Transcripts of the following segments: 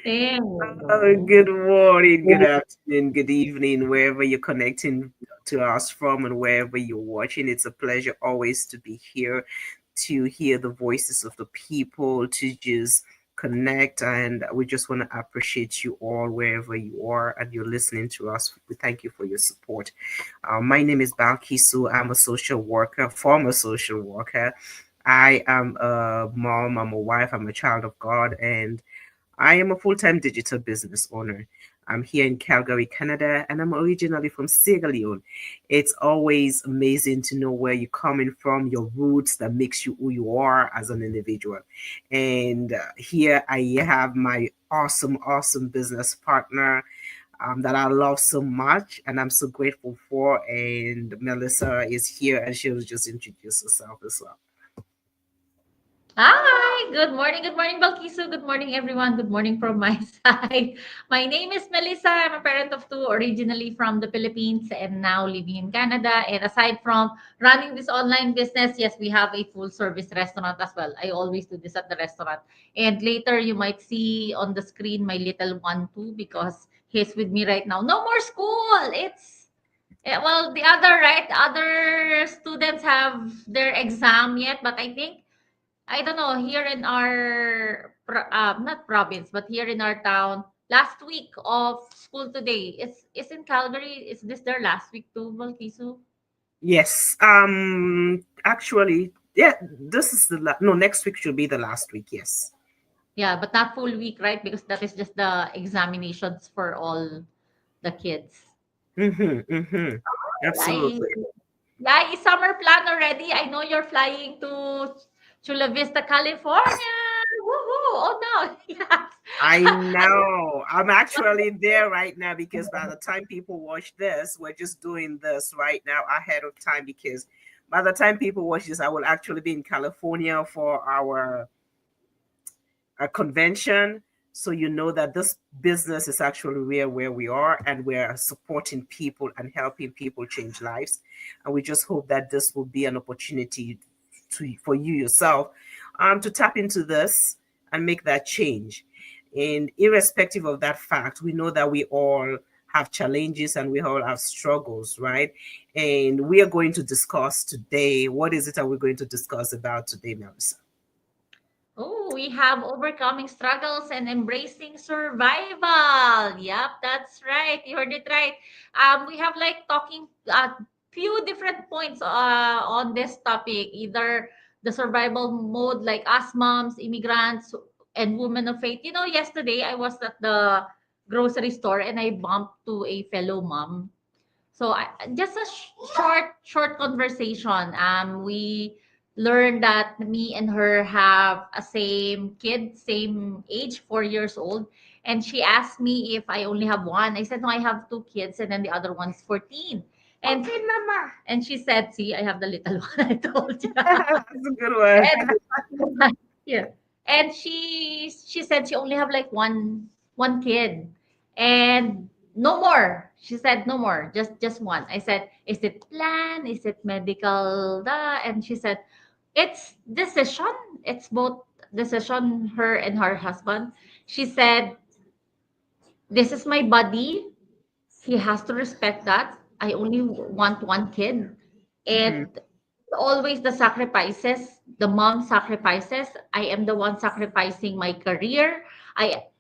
There Good morning, good afternoon, good evening, wherever you're connecting to us from and wherever you're watching. It's a pleasure always to be here to hear the voices of the people, to just connect. And we just want to appreciate you all wherever you are and you're listening to us. We thank you for your support. My name is Balkisu. I'm a social worker, former social worker. I am a mom, I'm a wife, I'm a child of God, and I am a full time digital business owner. I'm here in Calgary, Canada, and I'm originally from Sierra Leone. It's always amazing to know where you're coming from, your roots that makes you who you are as an individual. And here I have my awesome business partner that I love so much and I'm so grateful for. And Melissa is here and she'll just introduce herself as well. Hi, good morning, Balkisu. Good morning, everyone. Good morning from my side. My name is Melissa. I'm a parent of two, originally from the Philippines and now living in Canada. And aside from running this online business, yes, we have a full service restaurant as well. I always do this at the restaurant. And later you might see on the screen my little one too, because he's with me right now. No more school. Well, the other, right? Other students have their exam yet, but I don't know, here in our not province, but here in our town, last week of school today. Is in Calgary. Is this their last week too, Valkisu? Yes. Actually, yeah, this is no, next week should be the last week. Yes. Yeah, but not full week, right? Because that is just the examinations for all the kids. Mm-hmm. I Absolutely. Yeah, is summer plan already? I know you're flying to Chula Vista, California. Woohoo! Oh no, yes. I know. I'm actually there right now because by the time people watch this, we're just doing this right now ahead of time because by the time people watch this, I will actually be in California for our a convention. So you know that this business is actually where we are and we're supporting people and helping people change lives. And we just hope that this will be an opportunity for you yourself to tap into this and make that change. And irrespective of that fact, we know that we all have challenges and we all have struggles, right? And we are going to discuss today. What is it that we're going to discuss about today, Melissa? Oh, we have overcoming struggles and embracing survival. Yep, that's right. You heard it right. We have like talking few different points on this topic. Either the survival mode, like us moms, immigrants, and women of faith. You know, yesterday I was at the grocery store and I bumped to a fellow mom. So just a short conversation. We learned that me and her have a same kid, same age, 4 years old. And she asked me if I only have one. I said, no, I have two kids, and then the other one's 14. And okay, mama. And she said, see, I have the little one. I told you. That's a good one. And yeah. And she said she only have like one kid. And no more. She said no more. Just one. I said, is it plan? Is it medical? Da? And she said, it's decision. It's both decision, her and her husband. She said, this is my body. He has to respect that. I only want one kid. Mhm. And always the sacrifices, the mom sacrifices. I am the one sacrificing my career.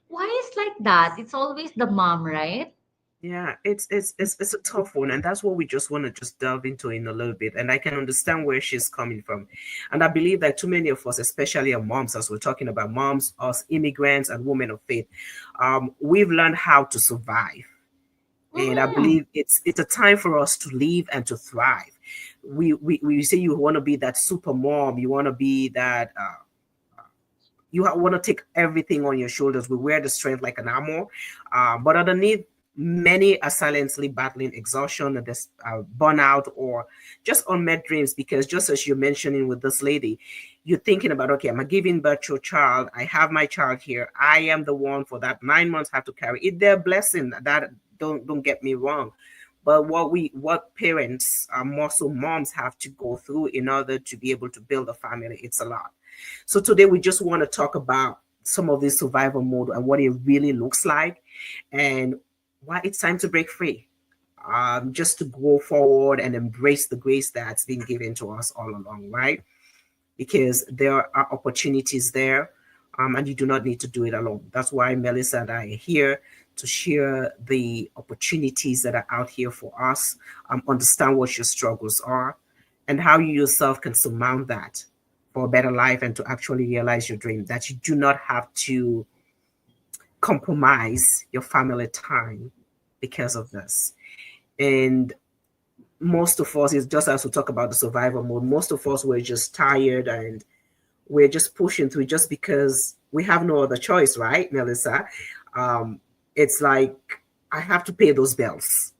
Why is like that? It's always the mom, right? Yeah, it's a tough one, and that's what we just want to just delve into in a little bit. And I can understand where she's coming from, and I believe that too many of us, especially our moms, as we're talking about moms, us immigrants, and women of faith, we've learned how to survive, and I Mm-hmm. believe it's a time for us to live and to thrive. We say you want to be that super mom, you want to be that. Want to take everything on your shoulders. We wear the strength like an armor, but underneath, many are silently battling exhaustion, and this burnout, or just unmet dreams. Because just as you're mentioning with this lady, you're thinking about, okay, I'm giving birth to a child. I have my child here. I am the one for that 9 months have to carry it. Their blessing. That don't get me wrong, but what parents, more so moms, have to go through in order to be able to build a family, it's a lot. So today we just want to talk about some of this survival mode and what it really looks like, and why it's time to break free. Just to go forward and embrace the grace that's been given to us all along, right? Because there are opportunities there, and you do not need to do it alone. That's why Melissa and I are here to share the opportunities that are out here for us, understand what your struggles are, and how you yourself can surmount that for a better life and to actually realize your dream. That you do not have to compromise your family time because of this. And most of us, is just as we talk about the survival mode, most of us were just tired and we're just pushing through just because we have no other choice, right, Melissa? Um, it's like I have to pay those bills.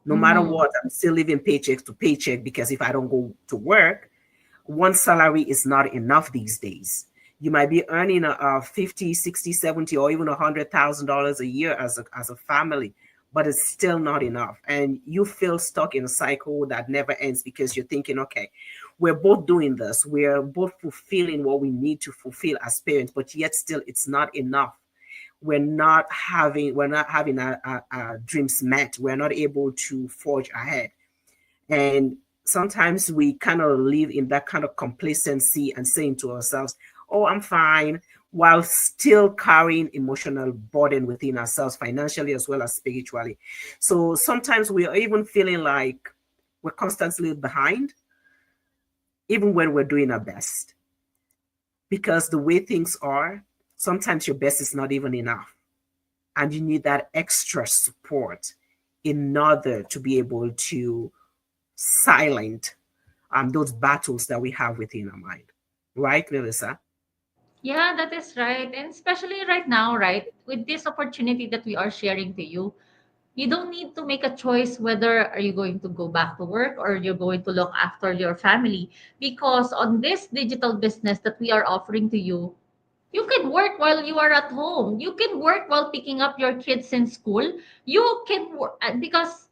No matter Mm-hmm. what, I'm still living paycheck to paycheck because if I don't go to work, one salary is not enough these days. You might be earning a 50, 60, 70, or even $100,000 a year as a family, but it's still not enough. And you feel stuck in a cycle that never ends because you're thinking, okay, we're both doing this. We're both fulfilling what we need to fulfill as parents, but yet still it's not enough. We're not having our dreams met. We're not able to forge ahead. And sometimes we kind of live in that kind of complacency and saying to ourselves, oh, I'm fine, while still carrying emotional burden within ourselves, financially as well as spiritually. So sometimes we are even feeling like we're constantly behind, even when we're doing our best. Because the way things are, sometimes your best is not even enough. And you need that extra support in order to be able to silent those battles that we have within our mind. Right, Melissa? Yeah, that is right. And especially right now, right, with this opportunity that we are sharing to you, you don't need to make a choice whether are you going to go back to work or you're going to look after your family, because on this digital business that we are offering to you, you can work while you are at home. You can work while picking up your kids in school. You can work because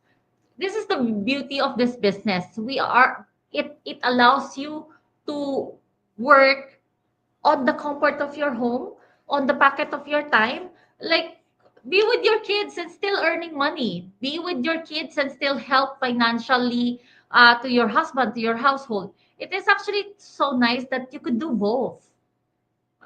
this is the beauty of this business. It allows you to work on the comfort of your home, on the pocket of your time. Like, be with your kids and still earning money. Be with your kids and still help financially to your husband, to your household. It is actually so nice that you could do both.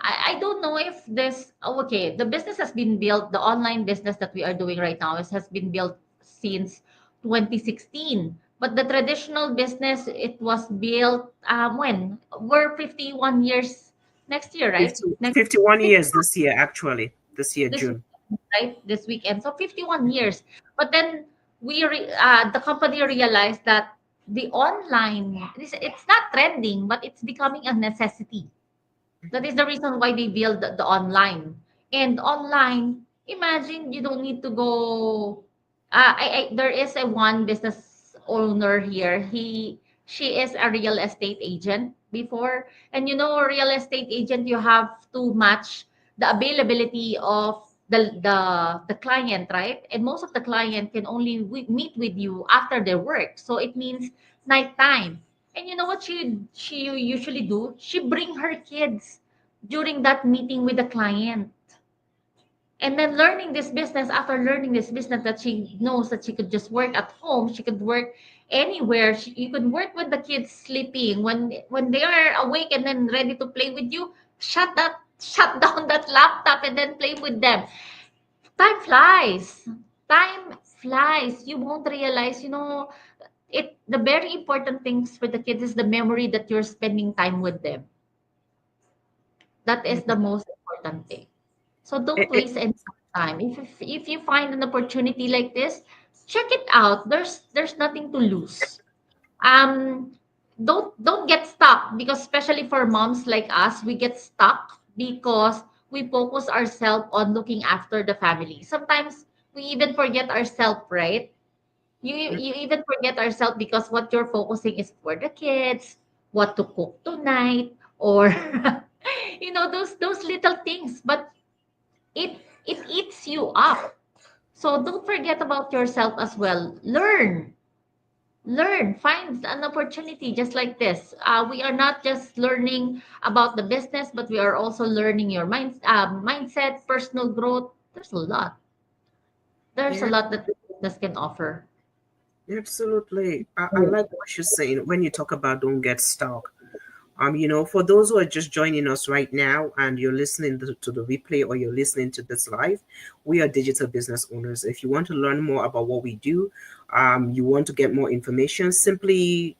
I don't know if this, oh, okay, the business has been built, the online business that we are doing right now has been built since 2016. But the traditional business, it was built when? We're 51 years next year, right? 50, Next 51 fif- years this year, actually. This year, this June. weekend, right? This weekend. So 51 years. But then the company realized that the online, it's not trending, but it's becoming a necessity. That is the reason why they build the online. And online, imagine you don't need to go. There is a one business owner here. She is a real estate agent before, and you know, real estate agent, you have to match the availability of the client, right? And most of the client can only meet with you after their work, so it means nighttime. And you know what she usually do? She bring her kids during that meeting with the client. And then learning this business, after learning this business that she knows that she could just work at home, she could work anywhere. You could work with the kids sleeping. When they are awake and then ready to play with you, shut down that laptop and then play with them. Time flies. Time flies. You won't realize, the very important things for the kids is the memory that you're spending time with them. That is the most important thing. So don't Eh, eh, waste any time. If you find an opportunity like this, check it out. There's nothing to lose. Um, don't get stuck, because especially for moms like us, we get stuck because we focus ourselves on looking after the family. Sometimes we even forget ourselves, right? You even forget ourselves because what you're focusing is for the kids, what to cook tonight, or those little things. But it eats you up. So don't forget about yourself as well. Learn. Learn, find an opportunity just like this. We are not just learning about the business, but we are also learning your mindset, personal growth. There's a Yeah, lot that the business can offer. absolutely. I like what you're saying when you talk about don't get stuck. For those who are just joining us right now and you're listening to the replay or you're listening to this live, we are digital business owners. If you want to learn more about what we do, you want to get more information, simply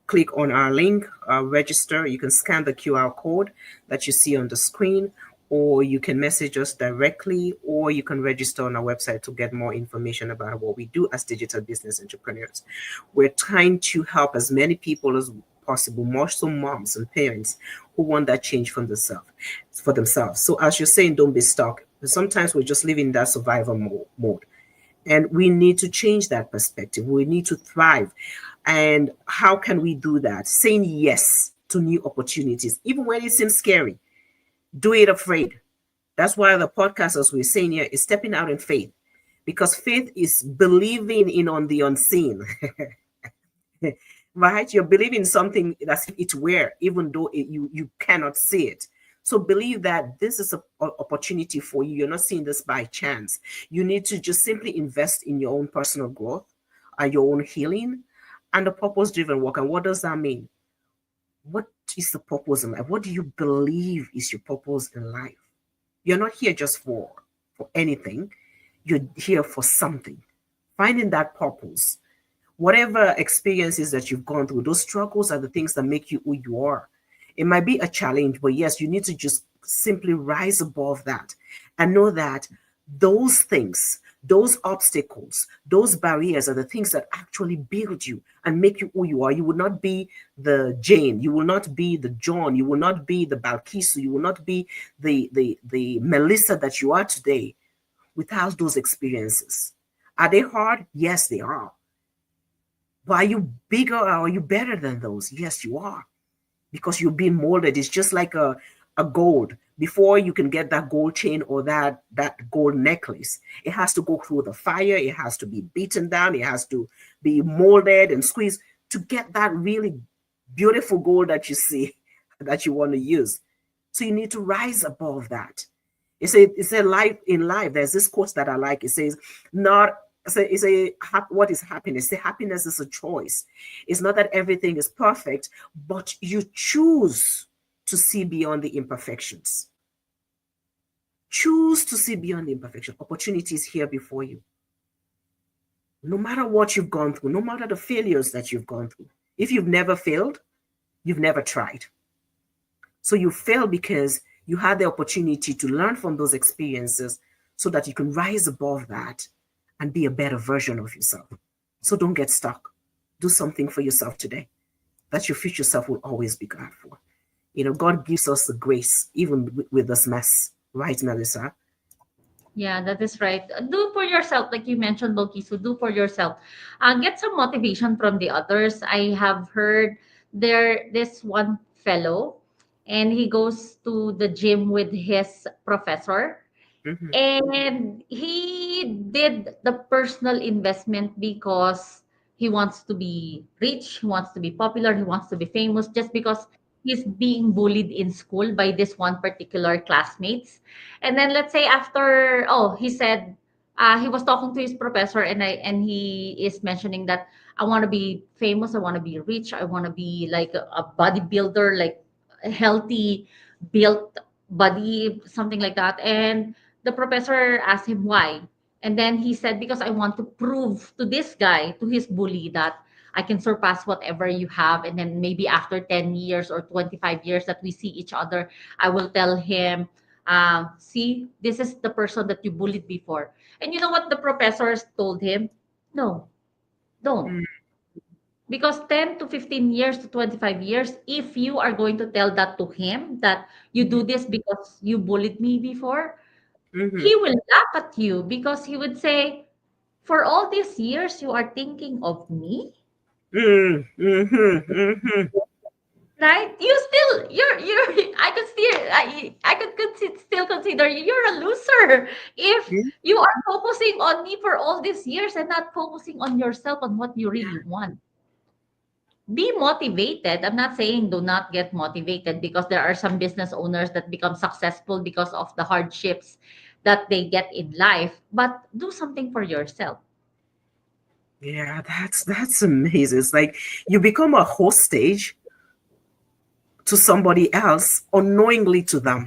click on our link, register. You can scan the QR code that you see on the screen, or you can message us directly, or you can register on our website to get more information about what we do as digital business entrepreneurs. We're trying to help as many people as possible, more so moms and parents who want that change from themselves for themselves. So as you're saying, don't be stuck. Sometimes we're just living in that survival mode. And we need to change that perspective. We need to thrive. And how can we do that? Saying yes to new opportunities, even when it seems scary. Do it afraid. That's why the podcast, as we're saying here, is stepping out in faith. Because faith is believing in on the unseen. Right? You're believing something as if it were, even though you cannot see it. So believe that this is an opportunity for you. You're not seeing this by chance. You need to just simply invest in your own personal growth, your own healing, and the purpose-driven work. And what does that mean? What is the purpose in life? What do you believe is your purpose in life? You're not here just for anything. You're here for something. Finding that purpose, whatever experiences that you've gone through, those struggles are the things that make you who you are. It might be a challenge, but yes, you need to just simply rise above that and know that those things, those obstacles, those barriers are the things that actually build you and make you who you are. You will not be the Jane, you will not be the John, you will not be the Balkisu, you will not be the Melissa that you are today without those experiences. Are they hard? Yes, they are. But are you bigger or are you better than those? Yes, you are. Because you're being molded. It's just like a gold. Before you can get that gold chain or that gold necklace, it has to go through the fire. It has to be beaten down. It has to be molded and squeezed to get that really beautiful gold that you see that you want to use. So you need to rise above that. It's a life in life. There's this quote that I like. It says, not what is happiness? Say happiness is a choice. It's not that everything is perfect, but you choose to see beyond the imperfections. Choose to see beyond the imperfection. Opportunity is here before you. No matter what you've gone through, no matter the failures that you've gone through. If you've never failed, you've never tried. So you fail because you had the opportunity to learn from those experiences so that you can rise above that and be a better version of yourself. So don't get stuck. Do something for yourself today that your future self will always be glad for. God gives us the grace even with this mess. Right, Melissa? Yeah, that is right. Do for yourself, like you mentioned, Loki. So do for yourself. Get some motivation from the others. I have heard this one fellow, and he goes to the gym with his professor. Mm-hmm. And he did the personal investment because he wants to be rich, he wants to be popular, he wants to be famous just because he's being bullied in school by this one particular classmates. And then let's say after, oh, he said he was talking to his professor, and he is mentioning that I want to be famous, I want to be rich, I want to be like a bodybuilder, like a healthy built body, something like that. And the professor asked him why. And then he said, because I want to prove to this guy, to his bully, that I can surpass whatever you have. And then maybe after 10 years or 25 years that we see each other, I will tell him, see, this is the person that you bullied before. And you know what the professors told him? No, don't. Because 10 to 15 years to 25 years, if you are going to tell that to him, that you do this because you bullied me before, Mm-hmm. he will laugh at you because he would say, for all these years, you are thinking of me, Mm-hmm. Mm-hmm. right? I could still consider you, you're a loser if you are focusing on me for all these years and not focusing on yourself, on what you really want. be motivated. I'm not saying do not get motivated, because there are some business owners that become successful because of the hardships that they get in life, but do something for yourself. Yeah, that's amazing. It's like you become a hostage to somebody else unknowingly to them,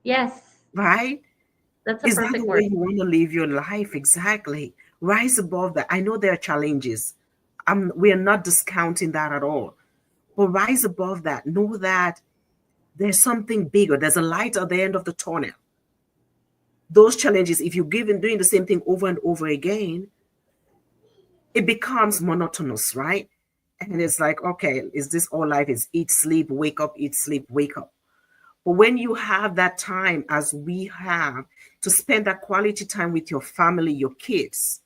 Yes, right? that's a Is that the perfect way word. you want to live your life? Exactly. Rise above that. I know there are challenges. We are not discounting that at all. But rise above that. Know that there's something bigger. There's a light at the end of the tunnel. Those challenges, if you give in doing the same thing over and over again, it becomes monotonous, right? And it's like, okay, is this all life? Is eat, sleep, wake up, eat, sleep, wake up. But when you have that time, as we have, to spend that quality time with your family, your kids,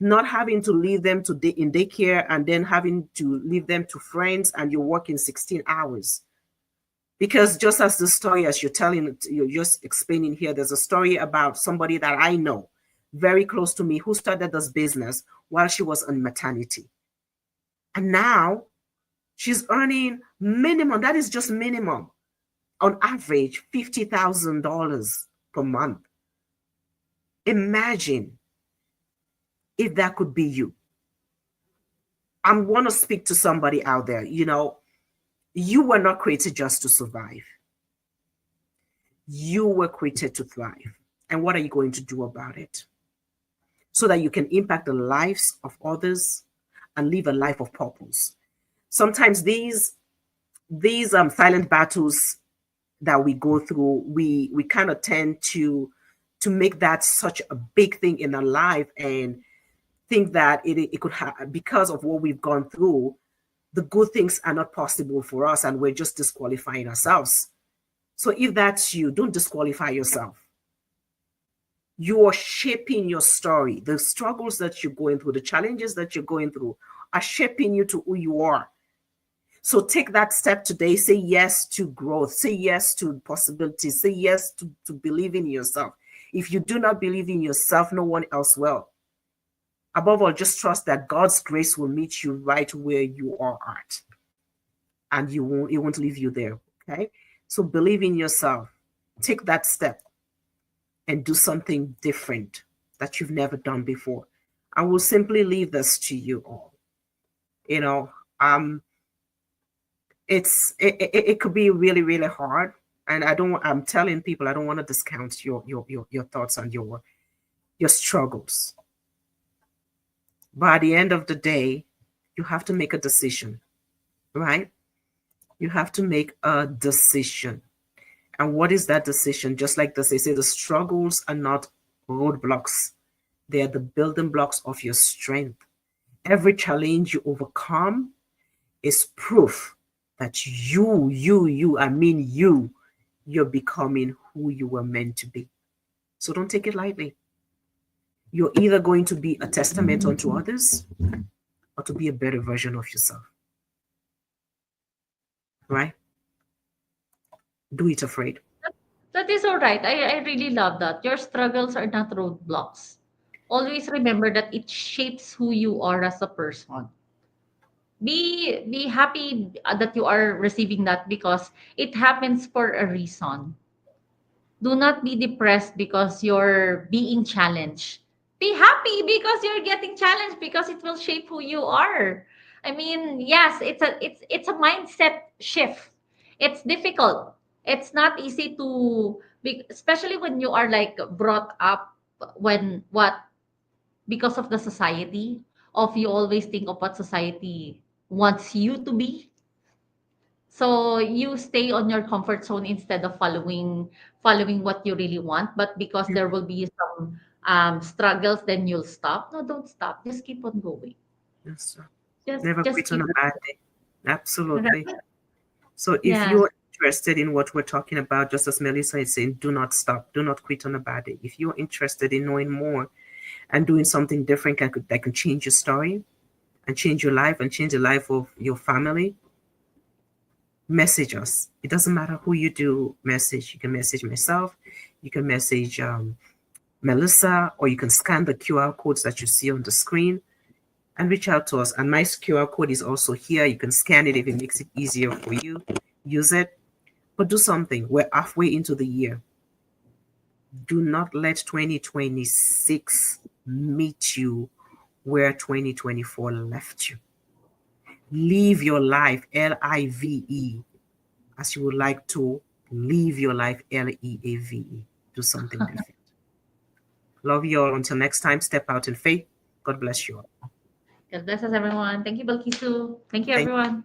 not having to leave them to in daycare and then having to leave them to friends and you're working 16 hours. Because just as the story, as you're telling, you're just explaining here, there's a story about somebody that I know very close to me who started this business while she was on maternity. And now she's earning minimum, that is just minimum, on average, $50,000 per month. Imagine if that could be you. I want to speak to somebody out there. You were not created just to survive, you were created to thrive. And what are you going to do about it so that you can impact the lives of others and live a life of purpose? Sometimes these silent battles that we go through, we kind of tend to make that such a big thing in our life and think that it could have, because of what we've gone through, the good things are not possible for us and we're just disqualifying ourselves. So if that's you, don't disqualify yourself. You are shaping your story. The struggles that you're going through, the challenges that you're going through are shaping you to who you are. So take that step today. Say yes to growth. Say yes to possibilities. Say yes to believing in yourself. If you do not believe in yourself, no one else will. Above all, just trust that God's grace will meet you right where you are at. And it won't leave you there. Okay. So believe in yourself. Take that step and do something different that you've never done before. I will simply leave this to you all. You know, um, it could be really, really hard. And I'm telling people, I don't want to discount your thoughts and your struggles. But at the end of the day, you have to make a decision, right? You have to make a decision. And what is that decision? Just like this, they say the struggles are not roadblocks, they are the building blocks of your strength. Every challenge you overcome is proof that I mean you're becoming who you were meant to be. So don't take it lightly. You're either going to be a testament unto others or to be a better version of yourself, right? Do it afraid. That is all right. I really love that. Your struggles are not roadblocks. Always remember that it shapes who you are as a person. Be happy that you are receiving that, because it happens for a reason. Do not be depressed because you're being challenged. Be happy because you're getting challenged, because it will shape who you are. I mean, yes, it's a mindset shift. It's difficult. It's not easy to be, especially when you are like brought up, when what, because of the society, of you always think of what society wants you to be. So you stay on your comfort zone instead of following what you really want. But because there will be some struggles, then you'll stop. No, don't stop. Just keep on going. Yes, sir. Just Never just quit on keep a bad day. Absolutely. right. So if Yes. you're interested in what we're talking about, just as Melissa is saying, do not stop. Do not quit on a bad day. If you're interested in knowing more and doing something different that can change your story and change your life and change the life of your family, message us. It doesn't matter who you do message. You can message myself. You can message Melissa, or you can scan the QR codes that you see on the screen and reach out to us. And my QR code is also here. You can scan it if it makes it easier for you. Use it, but do something. We're halfway into the year. Do not let 2026 meet you where 2024 left you. Live your life, LIVE, as you would like to live your life, LEAVE. Do something different. Love you all. Until next time, step out in faith. God bless you all. God bless us, everyone. Thank you, Balkisu. Thank you, Thank everyone.